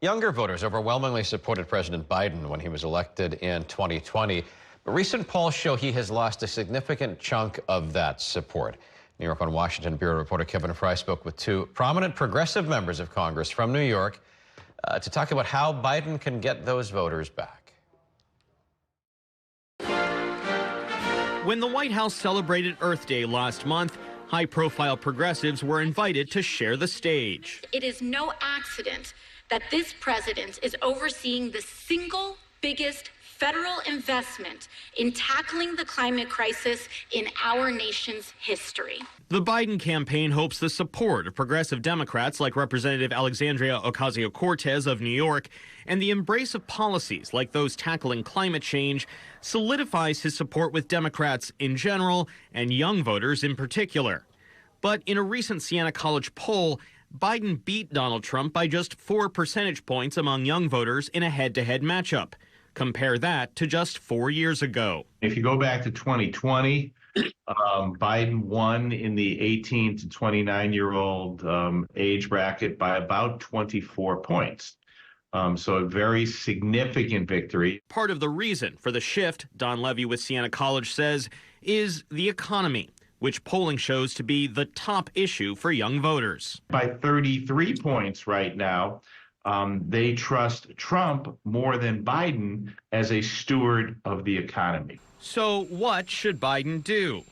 Younger voters overwhelmingly supported President Biden when he was elected in 2020. But recent polls show he has lost a significant chunk of that support. New York on Washington bureau reporter Kevin Fry spoke with two prominent progressive members of Congress from New York to talk about how Biden can get those voters back. When the White House celebrated Earth Day last month, high-profile progressives were invited to share the stage. It is no accident that this president is overseeing the single biggest federal investment in tackling the climate crisis in our nation's history. The Biden campaign hopes the support of progressive Democrats like Representative Alexandria Ocasio-Cortez of New York and the embrace of policies like those tackling climate change solidifies his support with Democrats in general and young voters in particular. But in a recent Siena College poll, Biden beat Donald Trump by just 4 percentage points among young voters in a head-to-head matchup. Compare that to just 4 years ago. If you go back to 2020, Biden won in the 18 to 29-year-old age bracket by about 24 points. So a very significant victory. Part of the reason for the shift, Don Levy with Siena College says, is the economy, which polling shows to be the top issue for young voters. By 33 points right now, they trust Trump more than Biden as a steward of the economy. So what should Biden do?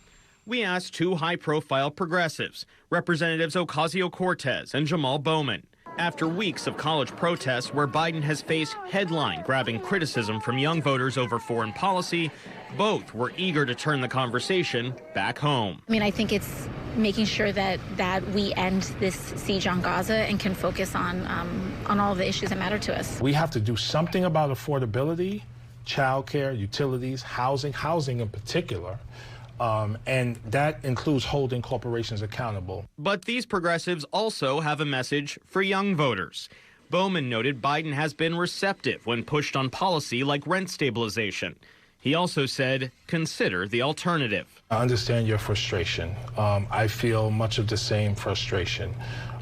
We asked two high-profile progressives, Representatives Ocasio-Cortez and Jamal Bowman. After weeks of college protests where Biden has faced headline-grabbing criticism from young voters over foreign policy, both were eager to turn the conversation back home. I mean, I think it's making sure that we end this siege on Gaza and can focus on all the issues that matter to us. We have to do something about affordability, childcare, utilities, housing in particular. And that includes holding corporations accountable. But these progressives also have a message for young voters. Bowman noted Biden has been receptive when pushed on policy like rent stabilization. He also said, consider the alternative. I understand your frustration. I feel much of the same frustration.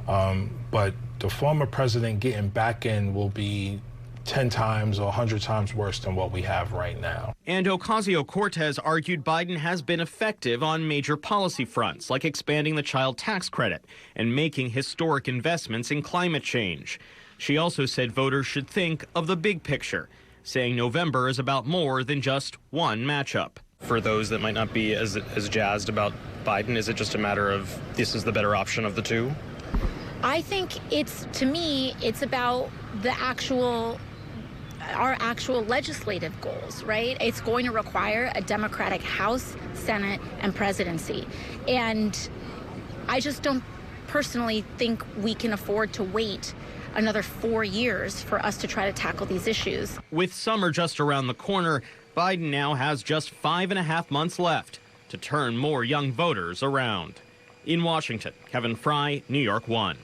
But the former president getting back in will be 10 times or 100 times worse than what we have right now. And Ocasio-Cortez argued Biden has been effective on major policy fronts, like expanding the child tax credit and making historic investments in climate change. She also said voters should think of the big picture, saying November is about more than just one matchup. For those that might not be as jazzed about Biden, is it just a matter of this is the better option of the two? I think to me, it's about our actual legislative goals, right? It's going to require a Democratic House, Senate, and presidency. And I just don't personally think we can afford to wait another 4 years for us to try to tackle these issues. With summer just around the corner, Biden now has just 5.5 months left to turn more young voters around. In Washington, Kevin Fry, New York 1.